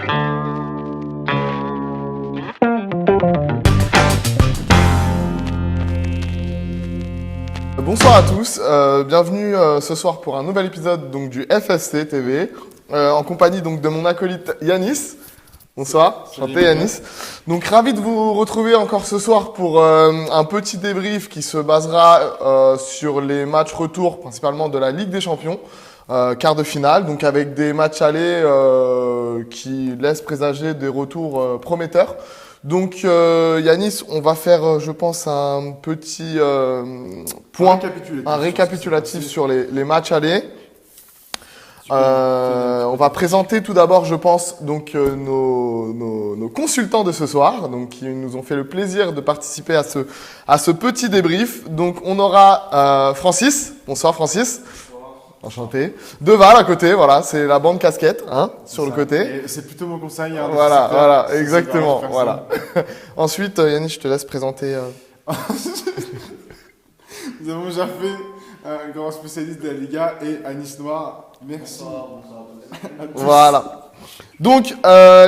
Bonsoir à tous, bienvenue ce soir pour un nouvel épisode donc, du FSC TV, en compagnie donc, de mon acolyte Yanis. Bonsoir, enchanté Yanis. Donc ravi de vous retrouver encore ce soir pour un petit débrief qui se basera sur les matchs retour, principalement de la Ligue des Champions, quart de finale, donc avec des matchs allés qui laissent présager des retours prometteurs. Donc Yanis, on va faire, je pense, un petit point, un récapitulatif sur les matchs allés. On va présenter tout d'abord, je pense, donc nos consultants de ce soir, donc qui nous ont fait le plaisir de participer à ce petit débrief. Donc on aura Francis. Bonsoir Francis. Enchanté. Deval à côté, voilà, c'est la bande casquette, hein, sur le côté. Et c'est plutôt mon conseil. Hein, voilà, exactement, voilà. Ensuite, Yannick, je te laisse présenter. Nous avons déjà fait un grand spécialiste de la Liga et Anis Noir. Merci. Bonsoir à tous. Voilà. Donc,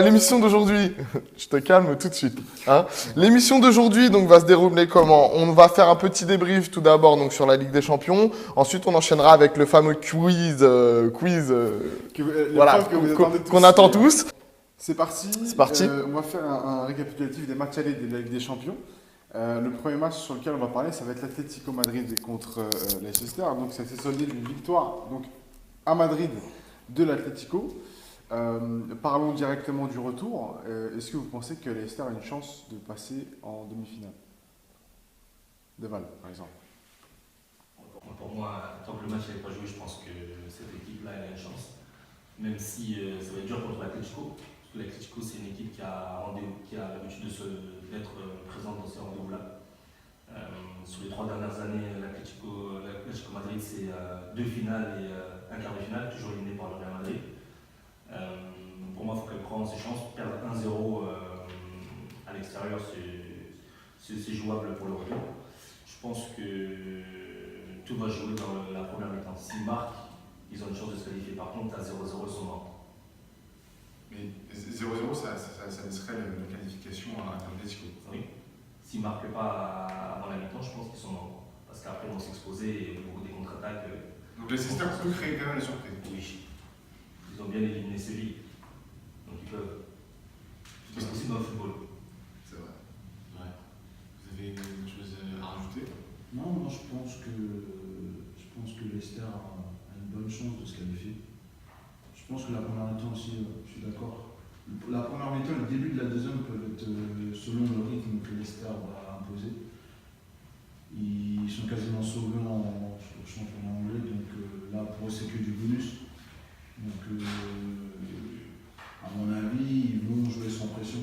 l'émission d'aujourd'hui, je te calme tout de suite. Hein. L'émission d'aujourd'hui donc va se dérouler comment? On va faire un petit débrief tout d'abord donc sur la Ligue des Champions. Ensuite, on enchaînera avec le fameux quiz, voilà, qu'on attend tous. C'est parti. C'est parti. On va faire un récapitulatif des matchs allés de la Ligue des Champions. Le premier match sur lequel on va parler, ça va être l'Atlético Madrid contre Leicester. Donc, ça s'est soldé d'une victoire donc, à Madrid de l'Atlético. Parlons directement du retour. Est-ce que vous pensez que Leicester a une chance de passer en demi-finale? Deval, par exemple. Pour moi, tant que le match n'est pas joué, je pense que cette équipe-là elle a une chance. Même si ça va être dur contre l'Atlético. Parce que l'Atlético, c'est une équipe qui a l'habitude d'être présente dans ces rendez-vous-là. Sur les 3 dernières années, l'Atlético Madrid, c'est 2 finales et un quart de finale, toujours éliminé par le Real Madrid. Pour moi, il faut qu'elle prenne ses chances. Perdre 1-0 à l'extérieur, c'est jouable pour le retour. Je pense que tout va jouer dans la première mi-temps. S'ils marquent, ils ont une chance de se qualifier. Par contre, à 0-0, ils sont morts. Mais 0-0, ça laisserait la qualification à l'Atlético. Oui. S'ils ne marquent pas avant la mi-temps, je pense qu'ils sont morts. Parce qu'après, ils vont s'exposer et beaucoup des contre-attaques. Donc Leicester peut créer quand même la surprise. Oui. Ils ont bien éliminé Séville. Donc ils peuvent. C'est possible dans le football. C'est vrai. Ouais. Vous avez une chose à rajouter? Non, moi je pense que Leicester a une bonne chance de se qualifier. Je pense que la première mi-temps aussi, je suis d'accord. La première mi-temps, le début de la deuxième peut être selon le rythme que Leicester va imposer. Ils sont quasiment sauvés en championnat anglais, donc là pour eux c'est que du bonus. Donc à mon avis, ils vont jouer sans pression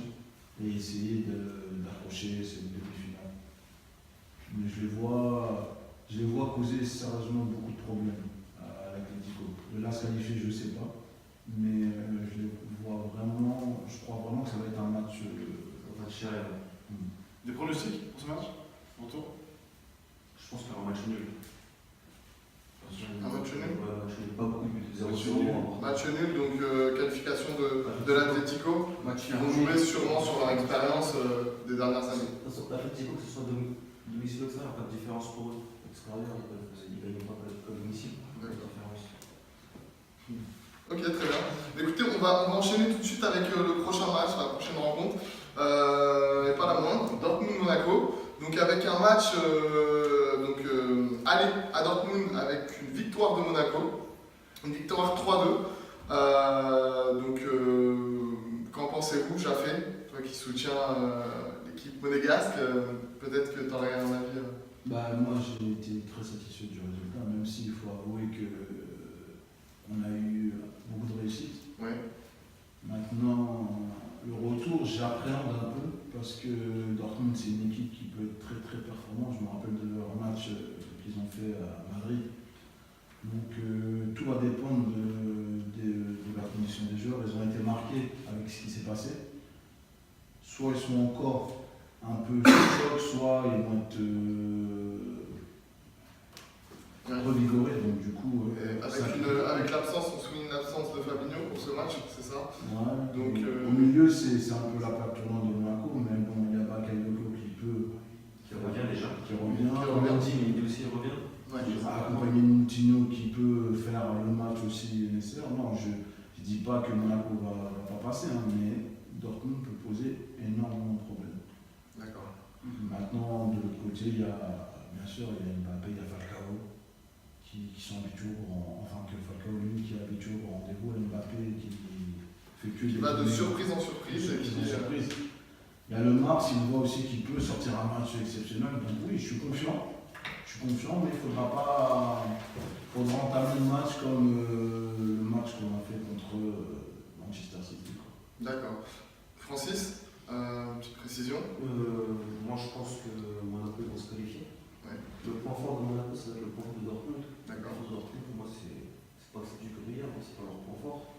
et essayer d'accrocher cette demi-finale. Mais je les vois causer sérieusement beaucoup de problèmes à l'Atlético. Là, se qualifier, je ne sais pas. Mais je les vois vraiment, je crois vraiment que ça va être un match. Des pronostics pour ce match? Retour? Je pense qu'il y aura un match nul. Un match nul? Ouais, match nul. Pas beaucoup de buts. 0-0. Match nul, donc qualification de l'Atlético. Ils vont jouer sûrement sur leur expérience des dernières années. L'Atlético, que ce soit domicile ou extérieur, il n'y a pas de différence pour eux. Extérieur, ils ne gagnent pas comme domicile. Ok, très bien. Écoutez, on va enchaîner tout de suite avec le prochain match, la prochaine rencontre, et pas la moindre, Dortmund-Monaco. Donc avec un match aller à Dortmund avec une victoire de Monaco, une victoire 3-2. Qu'en pensez-vous, Jaffé, toi qui soutiens l'équipe monégasque, peut-être que tu aurais un avis Moi j'ai été très satisfait du résultat, même s'il faut avouer qu'on a eu beaucoup de réussite. Ouais. Maintenant, le retour, j'appréhende un peu parce que Dortmund, c'est une équipe qui peut être très très performante. Je me rappelle de leur match qu'ils ont fait à Madrid. Donc tout va dépendre de la condition des joueurs. Ils ont été marqués avec ce qui s'est passé. Soit ils sont encore un peu sous choc, soit ils vont être revigoré. Donc du coup, Avec l'absence, on souligne l'absence de Fabinho pour ce match, c'est ça? ouais. Donc, Au milieu, c'est un peu la plaque tournante de Monaco, mais bon, il n'y a pas Bakayoko Qui revient déjà. qui revient. Il aussi revient. Ouais. Accompagner Moutinho qui peut faire le match aussi nécessaire. Non, je ne dis pas que Monaco va pas passer, hein, mais Dortmund peut poser énormément de problèmes. D'accord. Maintenant, de l'autre côté, il y a bien sûr il y a Mbappé, il y a Falcao qui sont habitués enfin que Falcao lui qui est habitué au rendez-vous, Mbappé qui fait que Qui va de surprise en surprise. surprise. Il y a le Mars, il voit aussi qu'il peut sortir un match exceptionnel. Donc oui, je suis confiant, mais il faudra entamer le match comme le match qu'on a fait contre Manchester City. D'accord. Francis, petite précision. Moi, je pense que Monaco vont se qualifier. Ouais. Le point fort de Monaco, ça va être le point fort de Dortmund. D'accord. Le point fort de Dortmund, pour moi, c'est pas que c'est du que hier, mais c'est pas leur point fort.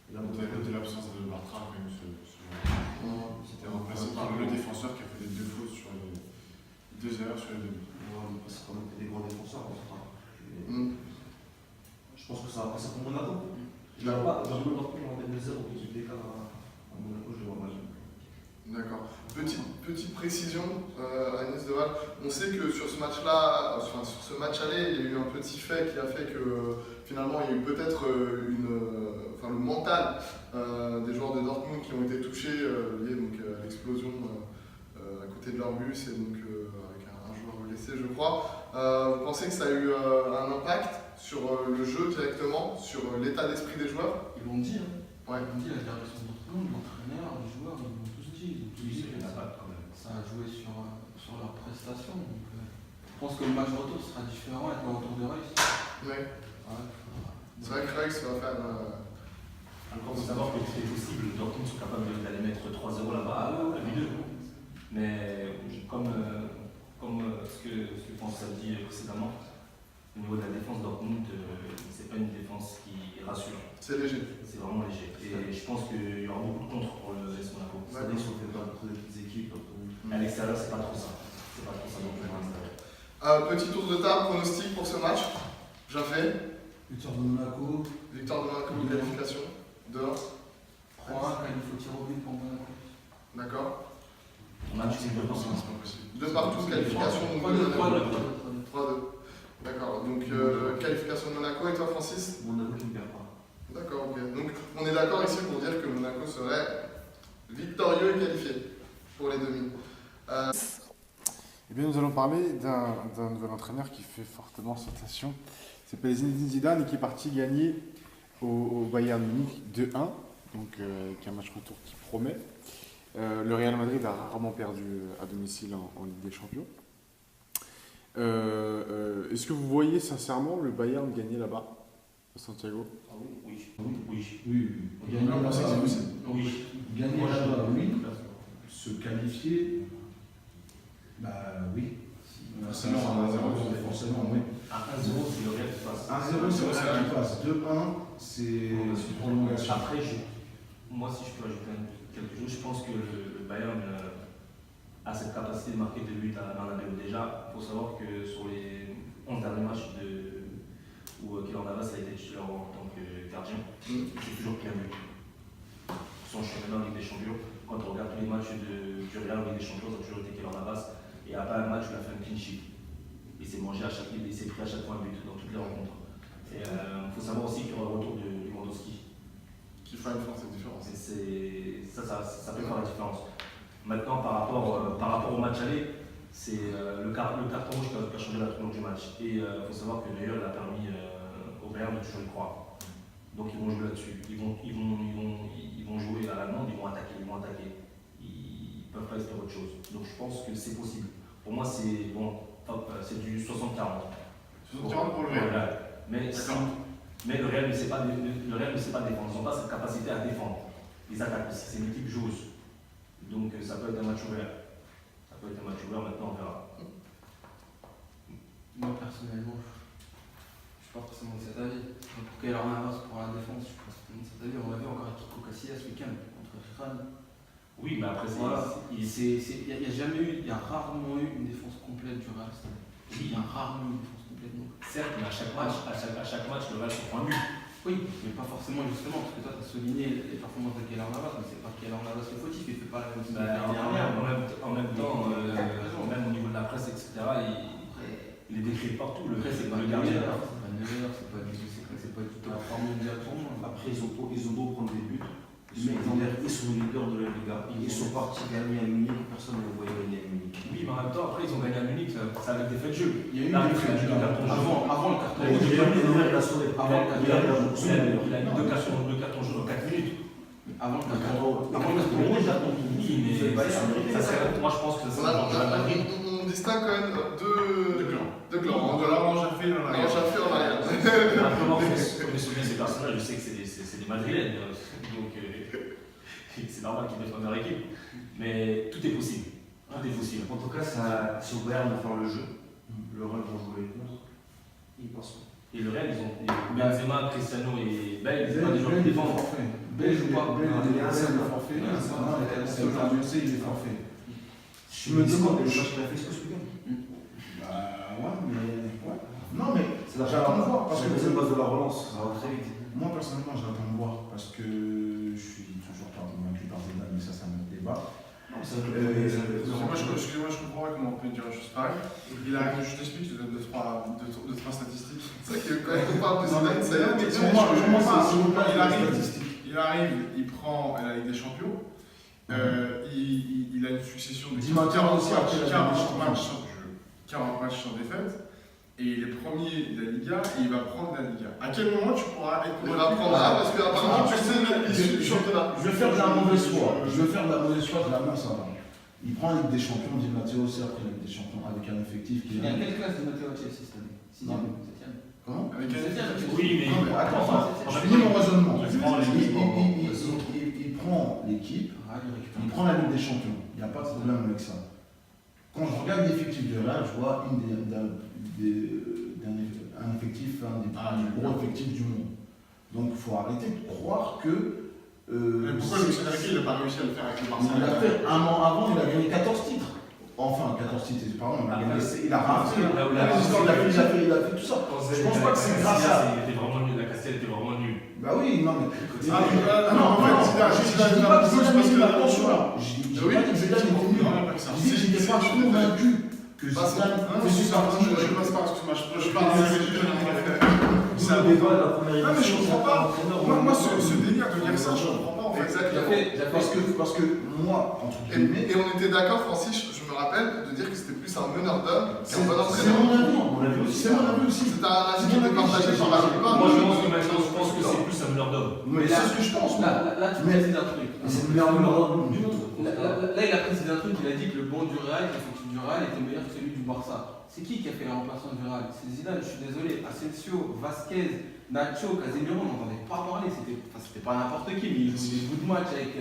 Et là, Vous avez Monaco, noté l'absence de Bartra quand même, ce c'était C'était remplacé par le défenseur qui a fait les 2 fautes sur les 2 erreurs sur les 2 buts. c'est quand même des grands défenseurs. Mm. Je pense que ça va passer pour Monaco. Je ne D'accord. vois pas Dortmund en mettre de 0 qui d'écart à Monaco, je le vois mal. D'accord. Petite précision, Agnès Deval. On sait que sur ce match-là, enfin sur ce match aller, il y a eu un petit fait qui a fait que finalement il y a eu peut-être le mental des joueurs de Dortmund qui ont été touchés liés donc, à l'explosion à côté de leur bus et donc avec un joueur blessé, je crois. Vous pensez que ça a eu un impact sur le jeu directement, sur l'état d'esprit des joueurs? Ils l'ont dit, hein. Ouais. Ils l'ont dit, la direction de Dortmund, l'entraîneur, les joueurs, ils l'ont tous dit. Ils ont tous dit que ça a joué sur leur prestation. Donc, je pense que le match retour sera différent avec le retour de Reus. Ouais. Ouais. C'est vrai que Reus va faire. Encore faut savoir que c'est possible, Dortmund sont capables d'aller mettre 3-0 là-bas à milieu. Mais comme ce que Francis a dit précédemment, au niveau de la défense, Dortmund, c'est pas une défense qui rassure. C'est léger. C'est vraiment léger. Et je pense qu'il y aura beaucoup de contre pour le AS Monaco. C'est-à-dire si on fait pas contre des petites équipes. À l'extérieur, c'est pas trop ça. C'est pas trop ça non plus à l'extérieur. Petit tour de table, pronostic pour ce match. J'avais Victoire de Monaco. victoire de Monaco, qualification. 2-1. 3-1, qualif au tir au but pour Monaco. D'accord. Match, c'est Non, pas c'est pas possible. De partout, qualification. 3-2. 3-2. D'accord. Donc, qualification de Monaco. Et toi, Francis? Monaco qui ne perd pas. D'accord, ok. Donc, on est d'accord ici pour dire que Monaco serait victorieux et qualifié pour les demi. Eh bien, nous allons parler d'un nouvel entraîneur qui fait fortement sensation. Il s'appelle Zinedine Zidane et qui est parti gagner au Bayern Munich 2-1, donc qui est un match retour qui promet. Le Real Madrid a rarement perdu à domicile en Ligue des Champions. Est-ce que vous voyez sincèrement le Bayern gagner là-bas, à Santiago? Oui. Gagner Non, on sait que c'est possible. Oui. Gagner là-bas, oui. Se qualifier, bah oui. C'est non, à 1-0, forcément, oui. À 1-0, c'est le Real qui passe. 1-0, c'est le Real qui passe. 2-1, c'est prolongation. Après, moi, si je peux ajouter quelque chose, je pense que le Bayern a cette capacité de marquer 2 buts à Bernabéu. Déjà, il faut savoir que sur les 11 derniers matchs où Keylor Navas a été titulaire en tant que gardien, c'est toujours pris un but. Son championnat en Ligue des Champions, quand on regarde tous les matchs du Real en Ligue des Champions, ça a toujours été Keylor Navas. Et il n'y a pas un match où il a fait un clean sheet. Il s'est pris à chaque fois un but dans toutes les rencontres. Il faut savoir aussi qu'il y aura le retour de Lewandowski. Qui fera une forte différence. Ça peut faire la différence. Maintenant, par rapport au match aller, c'est le carton rouge qui a changé la tournure du match. Et il faut savoir que d'ailleurs, il a permis au Bayern de toujours y croire. Donc ils vont jouer là-dessus. Ils vont jouer à l'allemande, ils vont attaquer. Ils ne peuvent pas espérer autre chose. Donc je pense que c'est possible. Pour moi, c'est du 60-40. 60-40 pour le Real. Mais le Real ne sait pas défendre. Ils n'ont pas cette capacité à défendre. Ils attaquent aussi. C'est une équipe joueuse. Donc ça peut être un match ouvert. Maintenant on verra. Moi, personnellement, je suis pas forcément de cet avis. Pour Keylor Navas pour la défense, je suis pas forcément de cet avis. On l'a vu encore avec Kiko Casillas ce week-end contre Rennes. Oui, mais après, Il y a rarement eu une défense complète du Real. Il y a rarement eu une défense complète. peut-être non. Certes, mais à chaque match, le Real se prend un but. Oui, mais pas forcément justement, parce que toi, tu as souligné les performances de Keylor Navas, mais c'est pas Keylor Navas le fautif, il fait pas la même chose. En même temps, même au niveau de la presse, etc., il est décrit partout. Après, c'est pas le gardien, c'est pas le meilleur, c'est pas du top 3 mondial pour moi. Après, ils ont beau prendre des buts. Les mecs, ils sont les leaders de la Liga. Ils sont partis gagner à Munich, personne ne voyait gagner à Munich. Oui, mais en même temps, après, ils ont gagné à Munich, ça avec des faits de jeu. Il y a eu une défaite de jeu avant le carton rouge. Il a sauvé. Avant le carton rouge. Il a mis deux cartons jaunes en 4 minutes. Avant le carton rouge. Oui, mais ça serait, moi je pense que ça serait. On distingue quand même deux clans. De l'orange à fait, Alors, j'ai fait en arrière. Après, moi, comme je souviens ces personnages, je sais que c'est des Madrilènes, donc c'est normal qu'ils mettent en leur équipe. Mais tout est possible. Tout est possible. En tout cas, si au Bayern de faire le jeu, le Real vont jouer contre, ils passent. Et le Real, ils ont Benzema, Cristiano et Bale, c'est pas des joueurs qui défendent. Bale joue pas. Il est forfait. Aujourd'hui, il est forfait. Je me demande le match qu'il a fait ce week-end. Bah ouais, mais. Ouais. Non, mais C'est la j'attends de voir. Parce que deuxième base de la relance, ça va très vite. moi, personnellement, j'attends de voir. Parce que je suis toujours pas convaincu par Zidane, mais ça, c'est un autre débat. Moi, je comprends pas comment on peut dire une chose pareille. Je t'explique, je te donne deux, trois statistiques. C'est vrai que quand on parle de Zidane, ça y est, mais Pour moi, il arrive, il prend la Ligue des Champions. Il a une succession de 40 matchs sans défaite. Et il est premier de la Liga et il va prendre la Liga. À quel moment tu pourras être on va prendre ça parce qu'apparemment tu sais l'issue du championnat. Je vais faire de la mauvaise foi. Je vais faire de la mauvaise foi de la main, ça va. Il prend la Ligue des Champions, Di Matteo aussi après la Ligue des Champions avec un effectif qui Il y a quelle classe de Matteo à Chelsea cette année 6ème ou 7ème? Comment avec Oui, mais Non, mais attends, je je finis mon raisonnement. Il prend l'équipe. Il prend l'équipe, il prend la Ligue des Champions. Il n'y a pas de problème avec ça. Quand je regarde l'effectif du Real, je vois un effectif, un des plus gros effectifs du monde. Donc il faut arrêter de croire que. Pourquoi Luis Enrique il n'a pas réussi à le faire avec le Barça? Il a fait un an avant, il a gagné 14 titres. Enfin, 14 titres, pardon, il a raflé. Il a fait tout ça. Je pense pas que c'est grâce à. La Castelle était vraiment nulle. Bah oui, non, mais. Non, en fait, je dis pas que Zidane était nul, attention. Je dis pas que Zidane était nul. Je dis que je n'étais pas convaincu que Zidane faisait partie. Je passe pas, excuse-moi, je parle C'est un débat de la première Non, mais je édition. comprends pas. Moi, ce délire de dire ça, je comprends pas en fait. Exactement. Parce que moi, entre guillemets. Et on était d'accord, Francis, je me rappelle, de dire que c'était plus un meneur d'hommes qu'un bon C'est entraîneur. mon avis aussi. C'est mon avis aussi. C'était un avis qui était partagé par la plupart. Moi, je pense que c'est plus un meneur d'homme. Mais c'est ce que je pense. Là, tu précises un truc. C'est le meilleur numéro du monde. Là, il a précisé un truc, il a dit que le banc du Real, l'effectif du Real était meilleur que celui du Barça. C'est qui a fait la remplaçant du Real? C'est Zidane, je suis désolé. Asensio, Vasquez, Nacho, Casemiro, on n'entendait pas parler. C'était pas n'importe qui, mais il jouait des bouts de match avec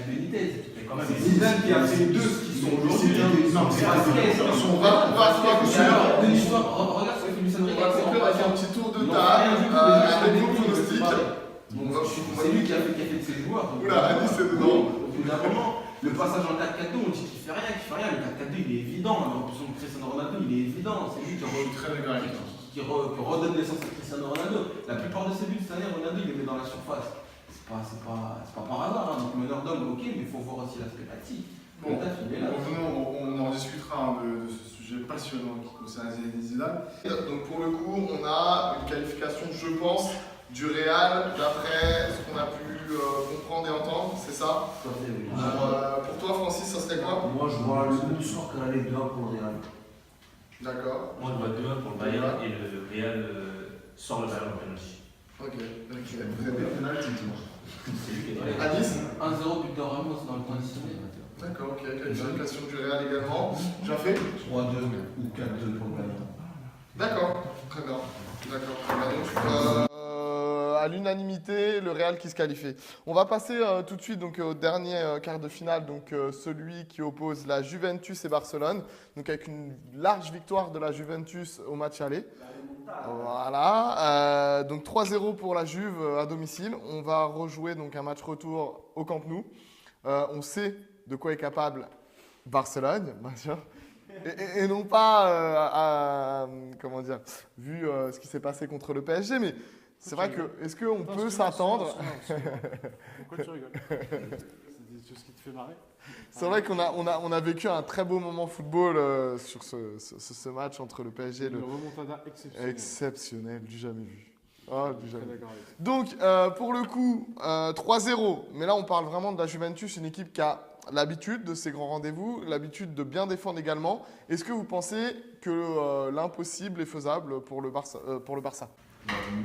Benitez. C'est Zidane qui a fait deux qui sont aujourd'hui. Non, c'est Vasquez. On va De l'histoire, regarde ce que fait Luis Enrique. faire un petit tour de table avec vos pronostics. C'est lui qui a fait de ses joueurs. Oula, Alice, c'est dedans. Au bout d'un moment, le passage en 4-4-2, on dit qu'il fait rien. Le 4-4-2, il est évident. En plus, Cristiano Ronaldo, il est évident. C'est lui qui redonne l'essence à Cristiano Ronaldo. La plupart de ses buts cette année, Ronaldo, il les met dans la surface. C'est pas par hasard. Donc, meneur d'homme, ok, mais il faut voir aussi l'aspect tactique. Bon, on en discutera de ce sujet passionnant qui concerne Zinedine Zidane. Donc pour le coup, on a une qualification, je pense, du Real d'après ce qu'on a pu comprendre et entendre, c'est ça? Pour toi, Francis, ça serait quoi? Moi, je vois le but sort qu'à l'aller 2-1 pour le Real. D'accord. Moi, je vois 2-1 pour le Bayern et le Real sort le Bayern en penalty. Ok. Vous avez penalty, toi. À Nice 1-0 but de Ramos dans le conditionnel. D'accord, ok. Qualification du Real également. J'ai fait 3-2 ou 4-2 pour le Bayern. D'accord, très bien. D'accord, très bien. Donc, à l'unanimité, le Real qui se qualifie. On va passer tout de suite donc, au dernier quart de finale, donc celui qui oppose la Juventus et Barcelone, donc avec une large victoire de la Juventus au match aller. Voilà, donc 3-0 pour la Juve à domicile. On va rejouer donc un match retour au Camp Nou. On sait de quoi est capable Barcelone, bien sûr. et non pas comment dire, vu ce qui s'est passé contre le PSG, mais c'est vrai que est-ce qu'on peut s'attendre? Pourquoi tu rigoles? C'est des choses qui te fait marrer? C'est vrai qu'on a vécu un très beau moment football sur ce match entre le PSG et Une remontada exceptionnelle. exceptionnel, du jamais vu. Oh, du Je suis jamais très vu. d'accord avec toi. Donc, pour le coup, 3-0. Mais là, on parle vraiment de la Juventus, une équipe qui a l'habitude de ces grands rendez-vous, l'habitude de bien défendre également. Est-ce que vous pensez que l'impossible est faisable pour le Barça,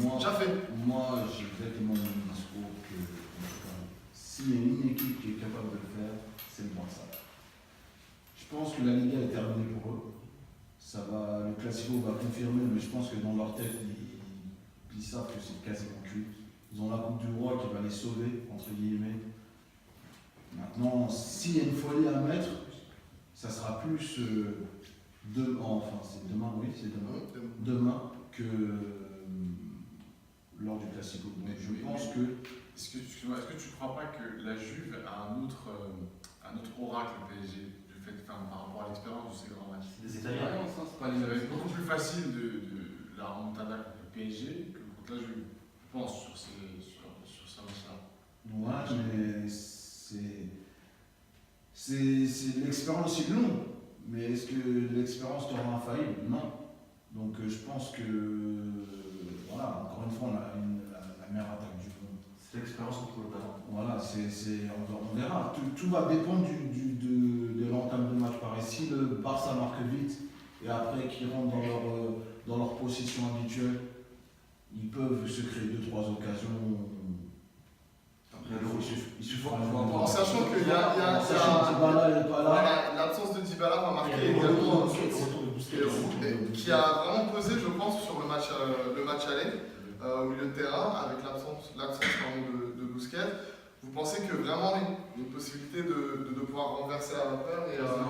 Moi, Déjà fait. moi, j'ai exactement le même discours que en tout cas, s'il y a une équipe qui est capable de le faire, c'est le Barça. Je pense que la Liga est terminée pour eux. Ça va, le Classico va confirmer, mais je pense que dans leur tête, ils savent que c'est quasiment cuit. Ils ont la Coupe du Roi qui va les sauver, entre guillemets. Maintenant, s'il y a une folie à mettre, ça sera plus enfin c'est demain, oui, c'est demain que lors du Classico. Donc je pense que Est-ce que tu ne crois pas que la Juve a un autre oracle au PSG du fait, par rapport à l'expérience de ces grands matchs? C'est des C'est Italiens. c'est pas les Ça va mêmes. être beaucoup plus facile de la remontada contre le PSG que contre la Juve, je pense, sur ce match-là. ouais, mais c'est l'expérience est longue. Mais est-ce que l'expérience te rend infaillible? Non. Donc je pense que voilà, encore une fois, on a la meilleure attaque du monde. C'est l'expérience contre le talent. Voilà, on verra. Tout va dépendre de l'entame de match. Pareil, si le Barça marque vite et après qu'ils rentrent dans leur position habituelle, ils peuvent se créer 2-3 occasions. Il suffit En sachant qu'il y a l'absence de Dybala va marquer également, qui a vraiment pesé, je pense, sur le match aller au milieu de terrain, avec l'absence de Busquets. Vous pensez que vraiment il y a une possibilité de pouvoir renverser la vapeur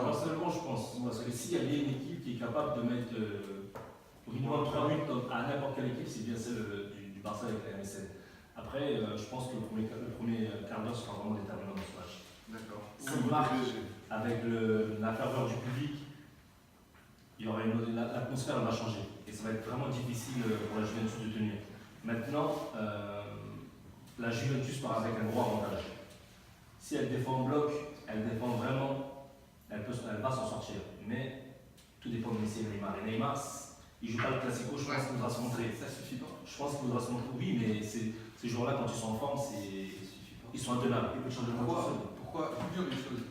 Personnellement, je pense. Parce que s'il y a bien une équipe qui est capable de mettre au minimum 3 buts à n'importe quelle équipe, c'est bien celle du Barça avec la MSN. Après, je pense que le premier quart d'heure sera vraiment déterminant dans ce match. D'accord. S'il marque avec la ferveur du public, il y aura l'atmosphère va changer. Et ça va être vraiment difficile pour la Juventus de tenir. Maintenant, la Juventus part avec un gros avantage. Si elle défend en bloc, elle défend vraiment, elle va s'en sortir. Mais tout dépend de Messi et Neymar. Et Neymar, il ne joue pas le Classico, je pense qu'il voudra se montrer. Ça suffit pas. Je pense qu'il voudra se montrer. Oui, mais ces joueurs-là, quand ils sont en forme, ils sont intenables. Ils peuvent changer de Pourquoi je vous dire une chose.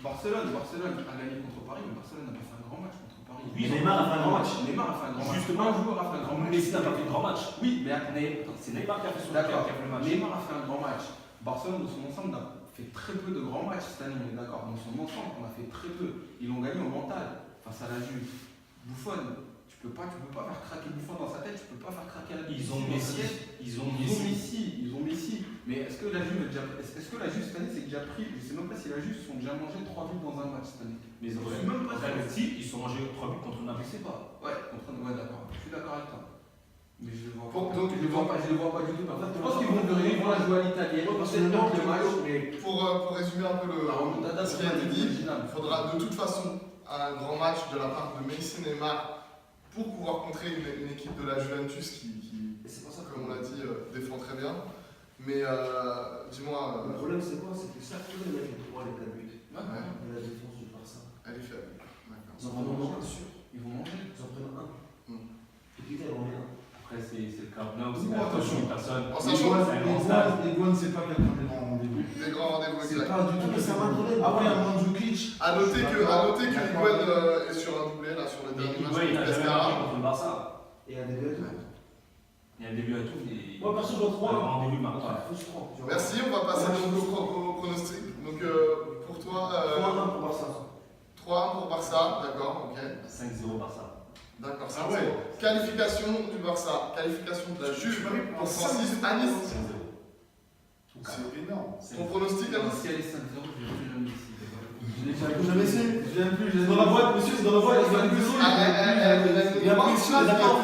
Barcelone a gagné contre Paris, mais Barcelone n'a pas fait un grand match contre Paris. Oui, Neymar a fait un grand match. Neymar a fait un grand match. Justement, un joueur a fait un grand match. Messi n'a pas fait de grand match. Oui, mais C'est Neymar qui a fait son d'accord. le match. Neymar a fait un grand match. Barcelone, dans son ensemble, a fait très peu de grands matchs cette année, on est d'accord. Dans son ensemble, on a fait très peu. Ils l'ont gagné au mental face à la Juve. Buffon, tu peux pas faire craquer Buffon dans sa tête, tu peux pas faire craquer la Ils ont Messi. Ils ont Messi. Mais est-ce que la Juve cette année c'est déjà pris? Je sais même pas si la Juve sont déjà mangé 3 buts dans un match cette année. Mais ils ont Je suis même pas sûr. si, ils sont mangés 3 buts contre Naples. Je sais pas. Ouais, d'accord. Je suis d'accord avec toi. Mais je le vois Pour- pas. donc, Je le vois pas du tout. En fait, Je pense qu'ils vont la jouer à l'italienne. Peut-être dans le match, mais Pour résumer un peu la remontada, ce qui a été dit, imaginable. il faudra de toute façon un grand match de la part de Messi et Neymar pour pouvoir contrer une équipe de la Juventus qui Et c'est pour ça que, comme on l'a dit, défend très bien. Mais dis-moi, le problème, c'est quoi? C'est que chaque fois, les mecs, ils prennent les 4 buts. ouais, Et la défense du Barça. elle est faible. D'accord. Ils en prennent un, sûr. Ils vont manger. Ils en prennent un. Hmm. Et puis, ils en met un. Après, c'est le Camp Nou, Ou c'est attention. personne. En sachant Iguane, c'est pas quelqu'un de grand rendez-vous. des grands rendez-vous C'est exacts. pas du tout. Mais ça m'a donné. Après, il y a Mandzukic. À noter que D'accord. Higuain est sur un doublé là sur le Mais dernier match Higuain, il contre n'a jamais Pescara. marqué contre le Barça. Et un début à tout. Il y a un début à tout. Et Moi, perso, je vois 3. un rendez-vous marque pas. Frustrant. Merci, on va passer donc au pronostic. Donc pour toi, 3-1 pour Barça. 3-1 pour Barça, d'accord, ok. 5-0 Barça. D'accord, Ah ouais. Qualification du Barça, qualification de la Juve pour Francis à Nice. 5-0. C'est énorme. Ton pronostic à Nice? Si elle est 5-0, je vais plus jamais ici. Jamais essayé. Je viens plus. Dans la boîte, monsieur, c'est dans la boîte. Il y a plus de Il y a plus de choses, D'accord.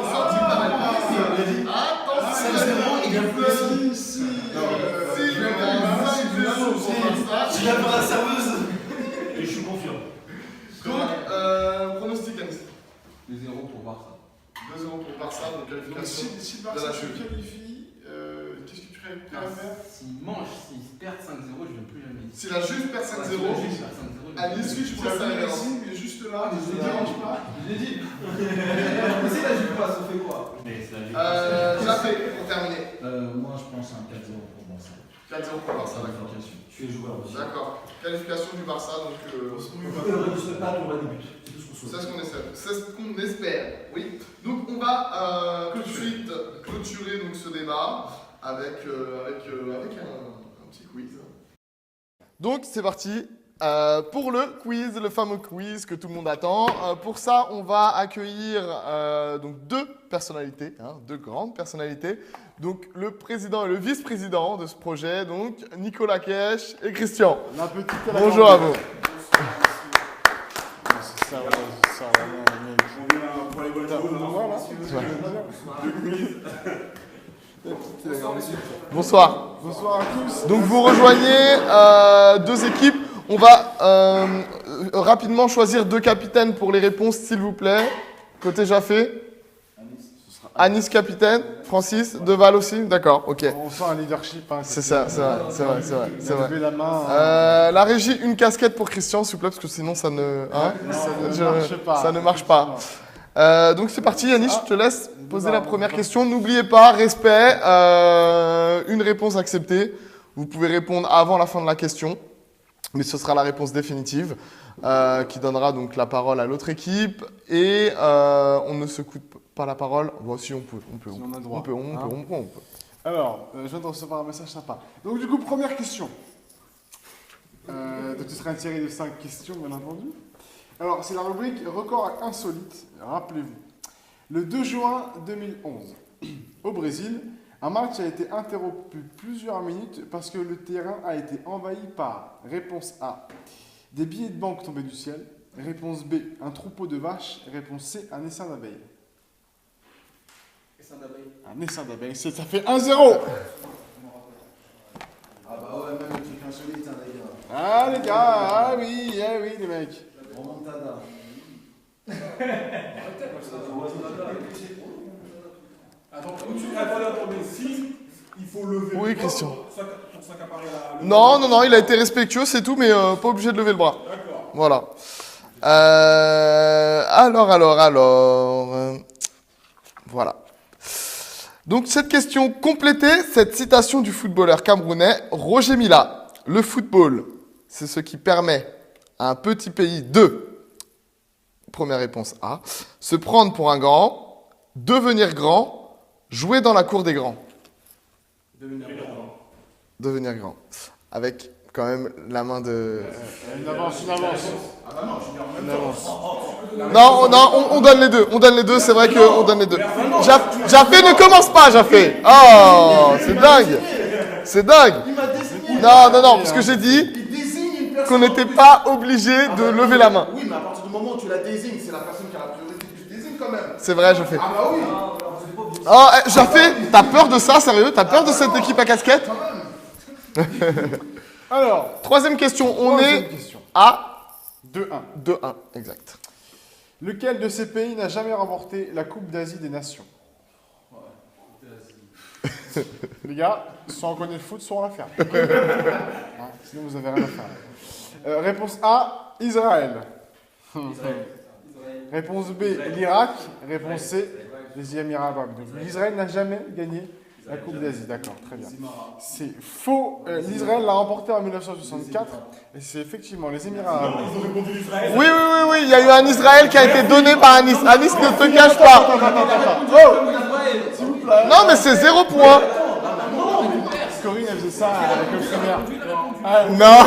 Attention, il y a plus de si le gars 5-0 pour Barça. Je viens pour la serveuse. Et je suis confiant. Donc, Barça la se chute. qualifie, qu'est-ce que tu ferais prêt à faire? S'ils perdent 5-0, je ne vais plus jamais dire. Si la Juve perd 5-0, à l'issue, je Tu pense as que ça vu va Messi, mais juste là, mais ne je te l'ai dérange pas. Je l'ai dit. Mais si la Juve passe, on fait quoi? Mais c'est la Juve. l'a fait pour terminer. Moi, je pense à un 4-0 pour Barça. 4-0 pour Barça, d'accord. Qualification. Tu es joueur aussi. D'accord. Qualification du Barça, donc On ne pas, on va débuter. C'est tout ce qu'on c'est souhaite. ce qu'on essaie. C'est ce qu'on espère. Oui. Donc on va tout de suite clôturer donc, ce débat avec un petit quiz. Donc c'est parti. Pour le quiz, le fameux quiz que tout le monde attend. Pour ça, on va accueillir donc deux personnalités, deux grandes personnalités. Donc le président et le vice-président de ce projet, donc Nicolas Kesch et Christian. La petite et la Bonjour grande. à vous. C'est ça, vraiment, mec. On vient pour les volleyball, Bonsoir. Bonsoir à tous. Donc vous rejoignez deux équipes. On va rapidement choisir deux capitaines pour les réponses, s'il vous plaît. Côté Jaffé. Anis capitaine. Francis. Deval aussi. D'accord, ok. On sent un leadership. Hein, C'est ça, c'est vrai. Il a levé la main. La régie, une casquette pour Christian, s'il vous plaît, parce que sinon ça ne, ça ne marche pas. Donc c'est parti, Yanis, je te laisse poser la première question. N'oubliez pas, respect, une réponse acceptée. Vous pouvez répondre avant la fin de la question, mais ce sera la réponse définitive qui donnera donc la parole à l'autre équipe. Et on ne se coupe pas la parole. Bon, si on peut. Si on a le droit, On peut. Alors, je viens de recevoir un message sympa. Donc du coup, première question. Donc ce sera une série de 5 questions, bien entendu. Alors, c'est la rubrique record insolite. Rappelez-vous. Le 2 juin 2011, au Brésil, un match a été interrompu plusieurs minutes parce que le terrain a été envahi par, réponse A, des billets de banque tombés du ciel, réponse B, un troupeau de vaches, réponse C, un essaim d'abeilles. Un essaim d'abeilles, ça fait 1-0. Ah bah ouais, même un truc insolite, hein, d'ailleurs. Ah les gars, ah oui les mecs. Remontada. Attendez, si il faut lever Oui, le bras Christian. pour s'accaparer la... Non, il a été respectueux, c'est tout, mais pas obligé de lever le bras. D'accord. Voilà. Alors. Voilà. Donc, cette question complétait cette citation du footballeur camerounais Roger Mila. Le football, c'est ce qui permet à un petit pays de, première réponse A, se prendre pour un grand, devenir grand, jouer dans la cour des grands. Devenir grand. Avec quand même la main de... Une avance. Non, on donne les deux, c'est vrai qu'on donne les deux. Jaffé, ne commence pas, Jaffé. Oh, c'est dingue. Non, parce que j'ai dit qu'on n'était pas obligé de lever la main. Oui, mais à partir du moment où tu la désignes, c'est la personne qui a la priorité que tu désignes quand même. C'est vrai, Jaffé. Ah bah oui. Oh, Jaffé, t'as peur de ça, sérieux? T'as peur de cette équipe à casquette? Alors, Troisième question, on troisième est question. à 2-1. 2-1, exact. Lequel de ces pays n'a jamais remporté la Coupe d'Asie des Nations? Les gars, soit on connaît le foot, soit on la ferme. Hein, sinon vous avez rien à faire. Réponse A, Israël. Réponse B, l'Irak. Réponse C, les Émirats arabes. Donc l'Israël n'a jamais gagné la Coupe d'Asie. D'accord, très bien. C'est faux. L'Israël l'a remporté en 1964. Et c'est effectivement les Émirats arabes. Oui, il y a eu un Israël qui a été donné par Anis. Anis, ne te cache pas. S'il vous plaît. Non, mais c'est 0 point. Corinne, elle faisait ça avec le première. Non.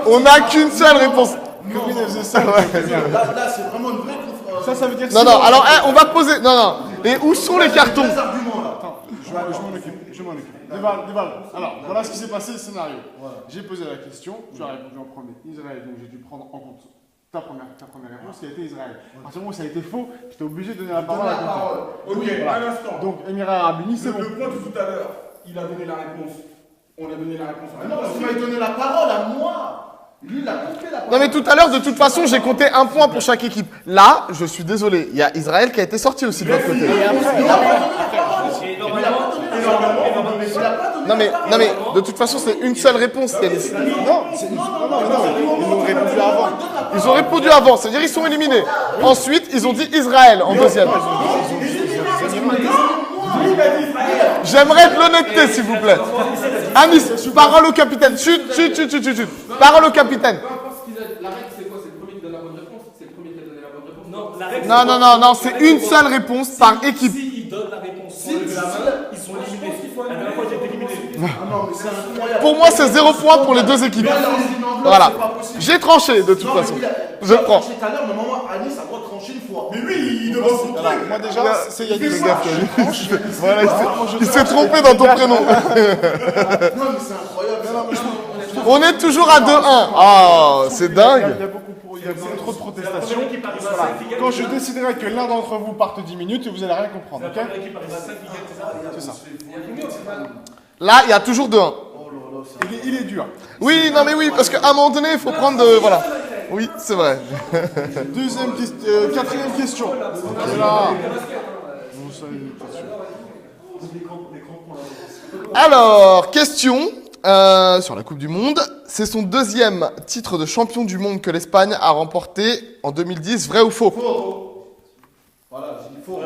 On n'a qu'une seule réponse. Corinne, elle faisait ça. Là, c'est vraiment une vraie conférence. Ça veut dire Non, alors, on va poser... Non. Et où sont les cartons? Des arguments là. Attends, je m'en occupe. Déval. Alors, voilà ce qui s'est passé, le scénario. J'ai posé la question, tu as répondu en premier Israël, donc j'ai dû prendre en compte ta première réponse qui a été Israël. À partir du moment où ça a été faux, j'étais obligé de donner la parole à quelqu'un. Ok, un instant. Donc, Émirats Arabes Unis, c'est bon. Le point de tout à l'heure, il a donné la réponse. On a donné la réponse. Ah non, parce que tu m'as donné la parole à moi. Lui, il a compté la Non mais tout à l'heure, de toute façon, j'ai compté un point pour chaque équipe. Là, je suis désolé, il y a Israël qui a été sorti aussi de l'autre côté. Non mais, de toute façon, c'est une seule réponse, Yanis. Non, ils l'ont répondu avant. Ils ont répondu avant, c'est-à-dire ils sont éliminés. Ensuite, ils ont dit Israël en deuxième. J'aimerais de l'honnêteté, s'il vous plaît. Anis, parole au capitaine. Chut. Parole au capitaine. Peu importe ce qu'il a, la règle c'est quoi? C'est le premier qui donne la bonne réponse? C'est le premier qui a donné la bonne réponse? Non, la règle, Non, c'est une seule réponse par équipe. S'ils donnent la réponse sans lever la main, ils sont éliminés. La dernière fois, j'ai été éliminé. Pour moi, c'est 0 point pour les deux équipes. Voilà. J'ai tranché, de toute façon. Je prends. Tout à l'heure, normalement, Anis a le droit de trancher une fois. Mais lui, il demande son truc. Moi déjà, c'est Yannick. Voilà, il s'est trompé dans ton prénom. Non, mais c'est incroyable. On est toujours à 2-1. Ah, c'est dingue. Il y a trop de protestations. Voilà. Quand je déciderai que l'un d'entre vous parte 10 minutes, vous n'allez rien comprendre, ok? C'est ça. Là, il y a toujours 2-1. Il est dur. Oui, non mais oui, parce qu'à un moment donné, il faut prendre de... Voilà. Oui, c'est vrai. Quatrième question. Et là. Alors, question sur la Coupe du Monde. C'est son deuxième titre de champion du monde que l'Espagne a remporté en 2010. Vrai ou faux? Voilà, il faut.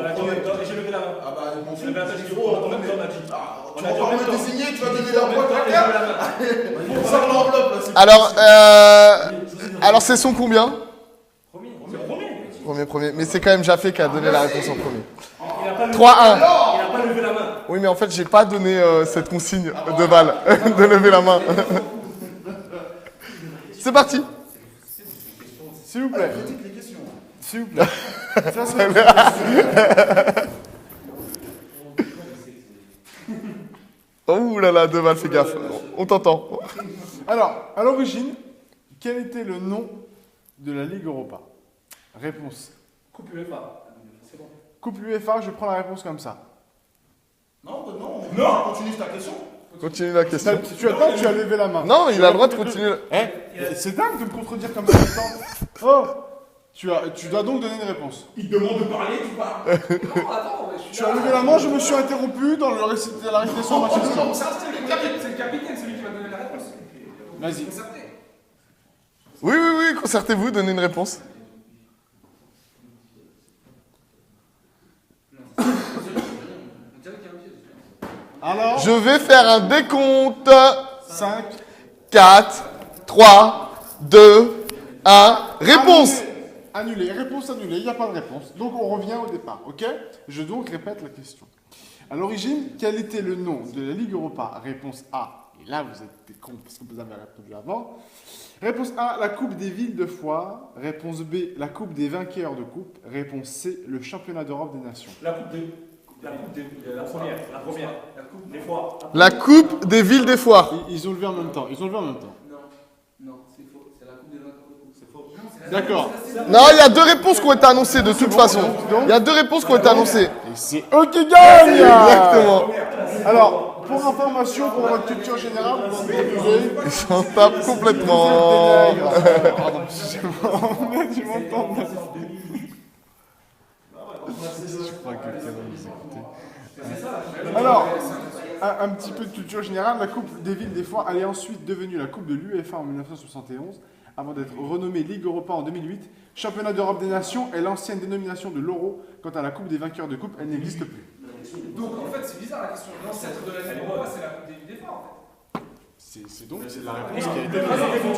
J'ai levé la main. Ah bah, mon J'ai fils, levé la main, j'ai dit, on on a a dit. Tu vas pas me désigner, tu vas donner la boîte à quelqu'un. Sors l'enveloppe là, c'est Alors c'est son combien? C'est le premier. Premier. Mais c'est quand même Jaffé qui a donné la réponse en premier. Il n'a pas levé 3-1. Il n'a pas levé la main. Oui, mais en fait, j'ai pas donné cette consigne de balle, de lever la main. C'est parti. S'il vous plaît. S'il vous plaît. Ça, c'est- Oh là là, deux balles, fais gaffe. On t'entend. Alors, à l'origine, quel était le nom de la Ligue Europa? Réponse. Coupe UEFA. C'est bon. Coupe UEFA, je prends la réponse comme ça. Non, continue ta question. Continue la question. Tu as levé la main. Non, il a le droit de continuer. C'est dingue de me contredire comme ça tout le temps. Oh, tu dois donc donner une réponse. Il demande de parler, tu parles. Non, attends, je suis Tu as levé la main, je me suis interrompu dans la récitation de ma question. C'est le capitaine, celui qui va donner la réponse. Vas-y. Concerté. Oui, concertez-vous, donnez une réponse. Alors, Je vais faire un décompte. 5. 4, 3, 2, 1. Réponse. Annulé. Réponse annulée. Il n'y a pas de réponse. Donc on revient au départ, ok? Je donc répète la question. À l'origine, quel était le nom de la Ligue Europa? Réponse A. Et là, vous êtes des cons parce que vous avez répondu avant. Réponse A, la Coupe des villes de foire. Réponse B, la Coupe des vainqueurs de coupe. Réponse C, le championnat d'Europe des nations. La première. Des fois. La coupe des villes des foires. Ils ont levé en même temps. Non, c'est faux. C'est la coupe des vainqueurs de coupe. C'est faux. D'accord. Non, il y a deux réponses qui ont été annoncées de toute façon. Il y a deux réponses qui ont été annoncées. Et c'est eux qui gagnent. Exactement. Alors, pour information, pour votre culture générale, vous entendez. Ils s'en tapent complètement. Pardon, excusez-moi. Tu m'entends. Je crois que quelqu'un va nous écouter. Alors, un petit peu de culture générale, la Coupe des villes des foires, elle est ensuite devenue la Coupe de l'UEFA en 1971, avant d'être renommée Ligue Europa en 2008. Championnat d'Europe des Nations est l'ancienne dénomination de l'Euro. Quant à la Coupe des vainqueurs de coupe, elle n'existe plus. Donc en fait, c'est bizarre la question. L'ancêtre de la Ligue Europa, c'est la coupe des villes des foires en fait. C'est donc c'est la réponse qui a été La donnée. phrase était pour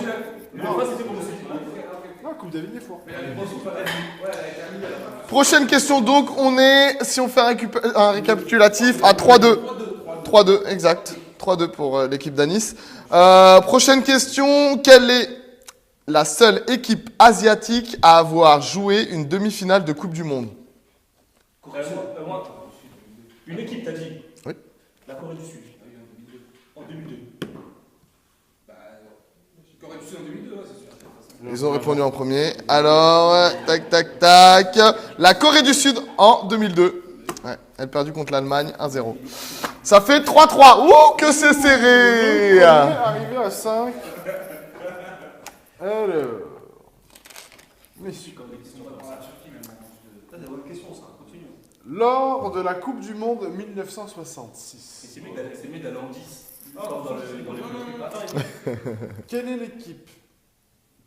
La phrase était pour aussi. Ah, Coupe des villes des foires. Mais la réponse, ouais, elle a été annulée à la fin. Prochaine question donc, on est, si on fait un récapitulatif, à 3-2. 3-2, exact. 3-2 pour l'équipe d'Anis. Prochaine question, quelle est la seule équipe asiatique à avoir joué une demi-finale de Coupe du Monde? Moi, une équipe, t'as dit. Oui. La Corée du Sud. En 2002. Corée du Sud en 2002, ouais, c'est sûr. Ils ont répondu en premier. Alors, tac. La Corée du Sud en 2002. Ouais, elle a perdu contre l'Allemagne 1-0. Ça fait 3-3. Ouh, que c'est serré! Arrivé à 5. Alors. Messieurs. C'est des bonnes questions, ça. Continue. Lors de la Coupe du Monde 1966. C'est mieux d'aller en 10. Dans les Quelle est l'équipe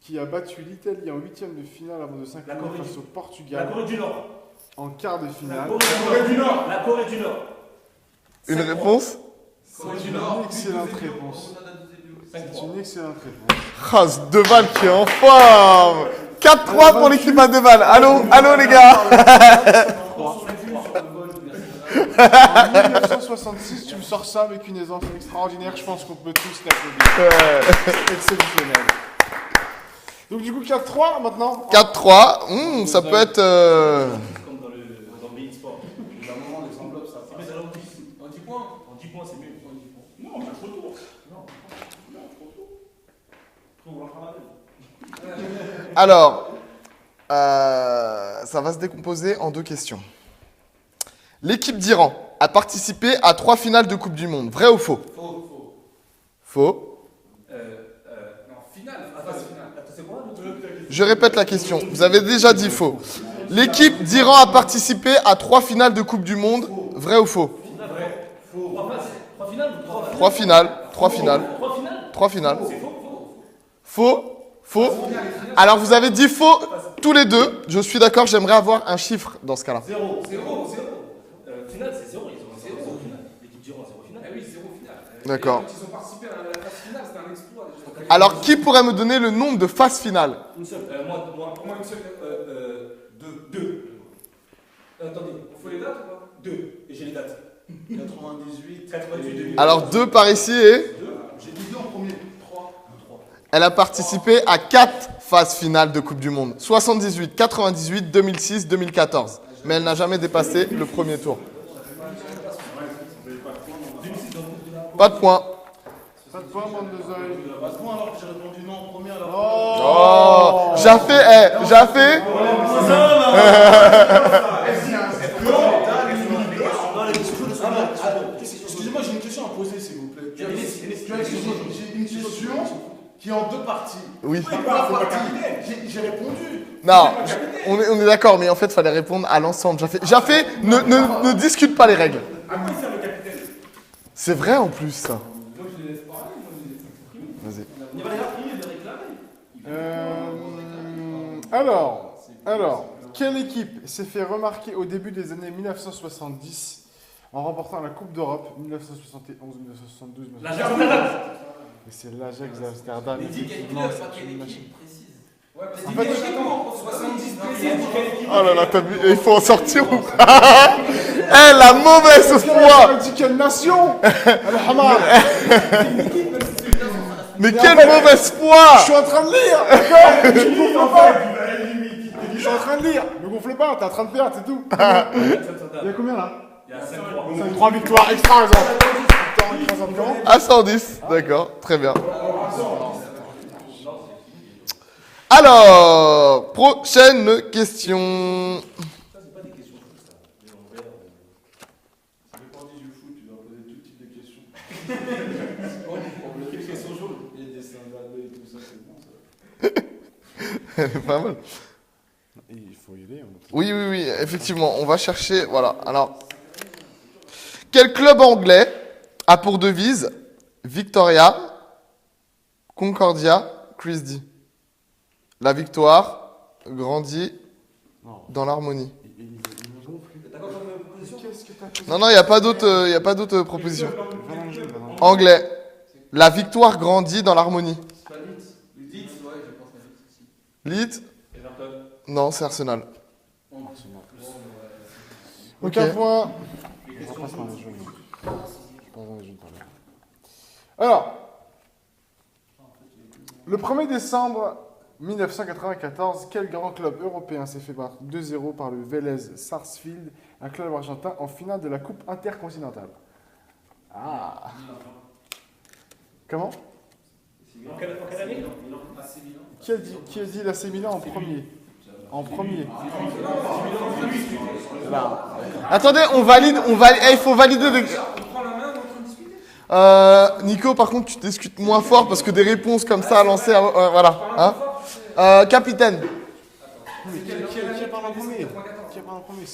qui a battu l'Italie en huitième de finale avant de s'incliner face au Portugal La Corée du Nord. en quart de La finale? Corée du Nord. La Corée du Nord. Une réponse? Corée du C'est Nord. une excellente réponse. C'est une excellente réponse. Ah, ce Deval qui est en forme. 4-3 pour l'équipe à Deval. Allô, allô les gars. En 1966, tu me sors ça avec une aisance extraordinaire. Je pense qu'on peut tous l'applaudir. Exceptionnel. Donc du coup 4-3 maintenant. 4-3. Ça peut être... Comme dans le Bein Sport. D'un moment, les enveloppes, ça C'est mieux d'aller en 10. En 10 points. En 10 points, c'est mieux. En 10 points. Non, match retour. Non, trop tôt. Après, on va faire la même. Alors, ça va se décomposer en deux questions. L'équipe d'Iran a participé à 3 finales de Coupe du Monde. Vrai ou faux? Faux. Faux. Non, finale. Phase finale. Attends, c'est quoi? Je répète la question. Vous avez déjà dit faux. L'équipe d'Iran a participé à 3 finales de Coupe du Monde. Vrai ou faux? Vrai. Faux. 3 finales ou 3 3 finales. 3 finales. 3 finales. 3 finales. C'est faux. Faux. Faux. Alors vous avez dit faux tous les deux. Je suis d'accord, j'aimerais avoir un chiffre dans ce cas-là. 0. Finale, c'est 0. Ils ont 0 finale. L'équipe d'Iran, 0 finale. Ah oui, 0 finale. D'accord. Quand ils ont participé à la phase finale, c'était un exploit déjà. Alors qui pourrait me donner le nombre de phases finales? Une seule. Pour moi, une seule. 2. Attendez, Il faut les dates ou pas 2. Et j'ai les dates. 98. 98, 2000. Alors 2 par ici et... J'ai dit 2 en premier. 3. Elle a participé à 4 phases finales de Coupe du Monde. 78, 98, 2006, 2014. Mais elle n'a jamais dépassé le premier tour. Pas de points. Pas de point, bande de zèle. Pas de point alors que j'ai répondu non en premier alors. Oh, Jaffé. Excusez-moi, j'ai une question à poser s'il vous plaît. J'ai une question qui est en 2 parties. Oui. J'ai répondu. Non, on est d'accord, mais en fait, il fallait répondre à l'ensemble. Jaffé, ne discute pas les règles. À quoi il sert le capitaine? C'est vrai en plus, ça. Moi, je les laisse parler. Vas-y. Il va les réprimer, les réclamer. Alors, quelle équipe s'est fait remarquer au début des années 1970 en remportant la Coupe d'Europe 1971, 1972, La Germanie. Et c'est l'Ajax d'Amsterdam. Mais dis quelle Effectivement, club, pas c'est quelle une équipe machine. précise. Ouais, parce En qu'il fait, dit attends, 70 précis. Oh là là, il faut en sortir ou pas? Eh, la mauvaise foi! Tu dis quelle nation? Al-Hamar. Mais quelle mauvaise foi! Je suis en train de lire, d'accord? Tu me gonfles pas. Je suis en train de lire. Me gonfle pas, t'es en train de perdre, c'est tout. Il y a combien là? Il y a 5-3. 3 victoires extra, exemple. À 110, d'accord, très bien. Alors, prochaine question. Ça dépend du foot, tu dois poser tout type de questions. Les questions jaunes, les dessins d'Adé et tout ça, c'est bon ça. Elle est pas mal. Il faut y aller. Oui, effectivement, on va chercher, voilà. Alors, quel club anglais a pour devise Victoria, Concordia, Christie? La victoire grandit dans l'harmonie. Non, il n'y a pas d'autres propositions. Anglais. La victoire grandit dans l'harmonie. Leeds, ouais, je pense à Leeds aussi. Leeds? Everton. Non, c'est Arsenal. Aucun point. Alors, le 1er décembre 1994, quel grand club européen s'est fait battre 2-0 par le Vélez Sarsfield, un club argentin en finale de la Coupe intercontinentale? Ah. Comment? En quelle année? Qui a dit l'AC Milan en premier? En premier. Là. Attendez, on valide, il faut valider. On prend la main, on est en train de discuter. Nico, par contre, tu discutes moins fort parce que des réponses comme ça lancées, voilà. Hein. Capitaine. Qui parle en premier?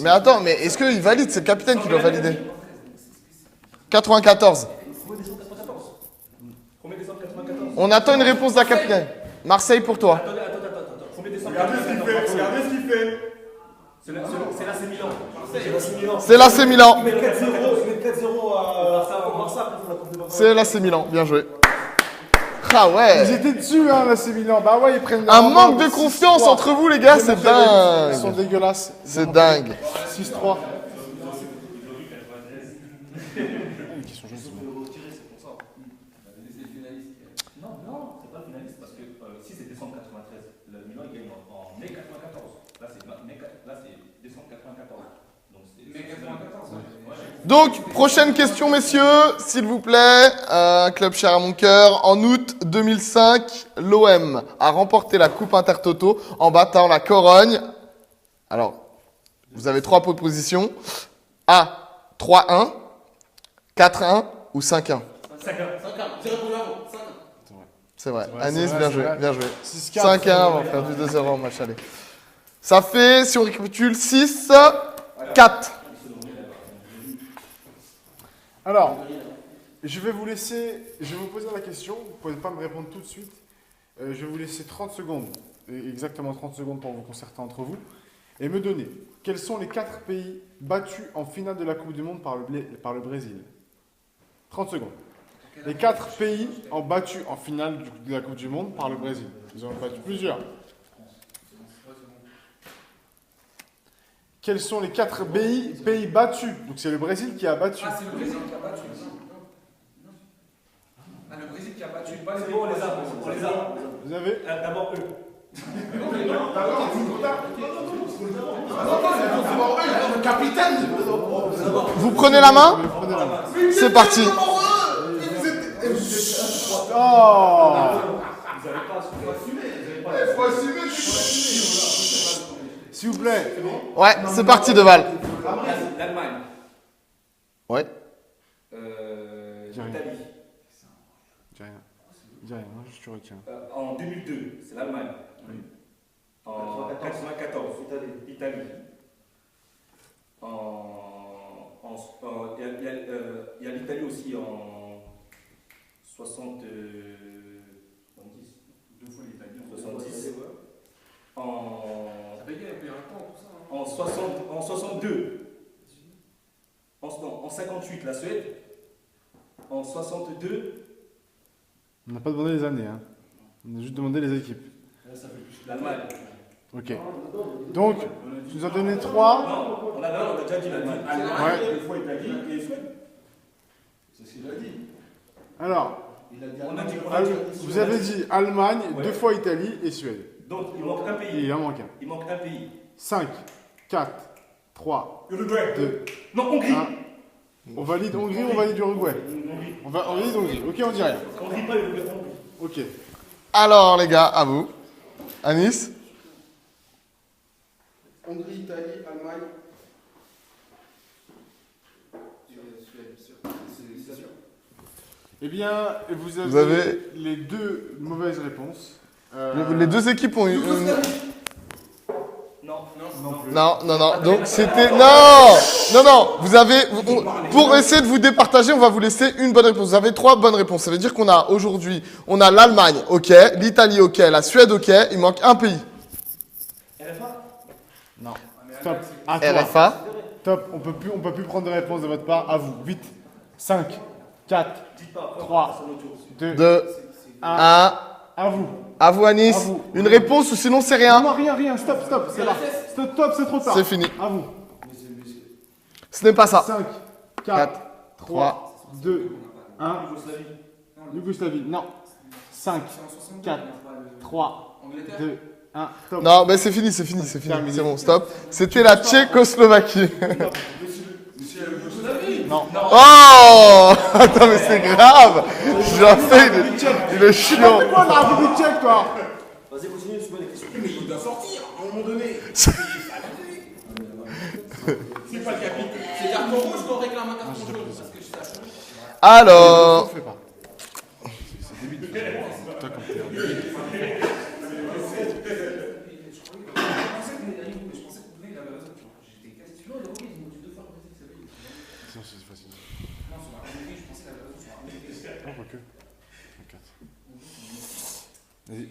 Mais attends, mais est-ce qu'il valide? C'est le capitaine qui doit valider. 94. On attend une réponse d'un capitaine. Marseille pour toi. Attends. 1er décembre. Regardez ce qu'il fait. C'est l'AC Milan. C'est l'AC Milan. C'est l'AC Milan. Mais 4-0 à Barça. C'est l'AC Milan. Bien joué. Ah ouais. Ils étaient dessus, hein, là, c'est Milan. Bah ouais, ils prennent. Un manque de confiance entre vous, les gars, c'est Ils sont dingue. dégueulasses. C'est dingue. 6-3. Non, c'est pas finaliste parce que si c'est décembre 93, le Milan il gagne en mai 94. Là c'est décembre 94. Donc c'est mai 94. Donc, prochaine question, messieurs, s'il vous plaît. Un club cher à mon cœur. En août 2005, l'OM a remporté la Coupe Intertoto en battant la Corogne. Alors, vous avez 3 propositions. A, 3-1, 4-1 ou 5-1. 5-1. J'ai répondu avant. 5-1. C'est vrai. vrai, Anis, c'est vrai, bien c'est joué, vrai. bien joué. 6-4. 5-1, on va faire du 2-0 en match aller. Ça fait, si on récapitule, 6, 4. Alors, je vais vous poser la question, vous ne pouvez pas me répondre tout de suite. Je vais vous laisser 30 secondes, exactement 30 secondes pour vous concerter entre vous, et me donner quels sont les 4 pays battus en finale de la Coupe du Monde par le Brésil. 30 secondes. Les 4 pays battus en finale de la Coupe du Monde par le Brésil. Ils en ont battu plusieurs. Quels sont les 4 pays battus? Donc c'est le Brésil qui a battu. Ah, c'est le Brésil qui a battu. Ah, le Brésil qui a battu. C'est bon, on les a. Vous avez D'abord eux. Vous prenez la main? C'est parti. Oh! S'il vous plaît. Ouais, c'est parti, Deval. L'Allemagne. Ouais. L'Italie. Dis rien. Dis rien, hein, juste tu retiens. En 2002, c'est l'Allemagne. En 94, Italie. Il y a l'Italie aussi en 70. 2 fois l'Italie en 70. En 62. En 58, la Suède. En 62, On n'a pas demandé les années, hein. On a juste demandé les équipes. l'Allemagne. Ok. Donc, tu nous as donné 3. Non, on a déjà dit l'Allemagne. Ouais. 2 fois Italie et Suède. C'est ce qu'il a dit. Alors, On a dit vous avez dit Allemagne, 2 fois Italie et Suède. Donc il manque un Et pays. il en manque un. Il manque un pays. 5, 4, 3, Uruguay. 2, Non, Hongrie. 1. On valide Hongrie, on valide Uruguay. On valide Hongrie. Ok, on dit rien. Hongrie, pas Uruguay. Ok. Alors, les gars, à vous. Anis? Hongrie, Italie, Allemagne. C'est sûr. Eh bien, vous avez, Vous avez- les 2 mauvaises réponses. Les 2 équipes ont eu... Non. Non. Donc, c'était... Non. Vous avez... Pour essayer de vous départager, on va vous laisser une bonne réponse. Vous avez 3 bonnes réponses. Ça veut dire qu'on a aujourd'hui... On a l'Allemagne, ok. L'Italie, ok. La Suède, ok. Il manque un pays. RFA. Non. Stop. À toi. RFA. Top. On peut plus prendre de réponse de votre part. À vous. 8, 5, 4, Dites pas. 3, 2, 2, 1. à vous. À vous, Anis. À vous. Une réponse ou sinon c'est rien. Non, rien. Stop. C'est là. Stop, c'est trop tard. C'est fini. À vous. Ce n'est pas ça. 5, 4, 3, 2, 1. Yougoslavie. Non. 5, 4, 3, 2, 1. Top. Non, mais c'est fini. Terminé. C'est bon, stop. C'était la Tchécoslovaquie. Non. Oh attends, mais c'est grave. J'ai fait, il est chiant. C'est quoi la République tchèque, toi? Vas-y, continue, je pose des questions. Mais il doit sortir à un moment donné. C'est pas le capitaine. C'est carton rouge qu'on réclame un carton jaune parce que je sache. Alors, Fais pas. C'est débile. Toi, comme t'es un débile. Sinon, c'est facile. Non, pas que. Vas-y.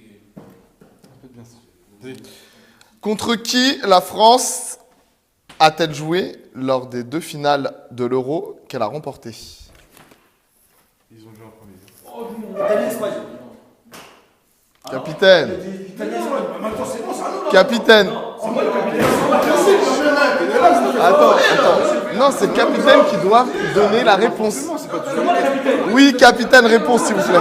Faites bien ça. Vas-y. contre qui la France a-t-elle joué lors des 2 finales de l'Euro qu'elle a remportées? Ils ont joué en premier. Capitaine. Capitaine. Attends. Non, c'est le capitaine qui doit donner la réponse. Oui, capitaine, réponse s'il vous plaît.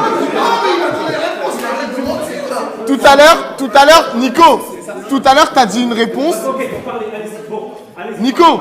Tout à l'heure, Nico. Tout à l'heure, t'as dit une réponse. Nico,